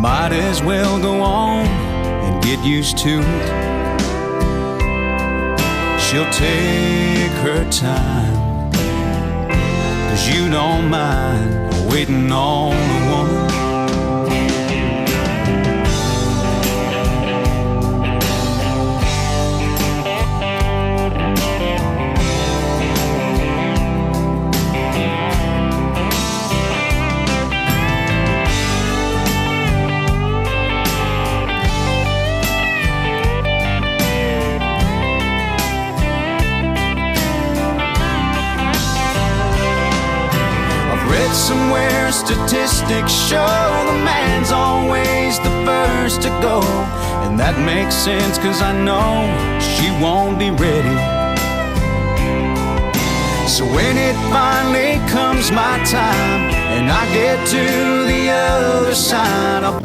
might as well go on and get used to it. She'll take her time, 'cause you don't mind waiting on a woman. Read somewhere statistics show the man's always the first to go. And that makes sense, 'cause I know she won't be ready. So when it finally comes my time and I get to the other side, I'll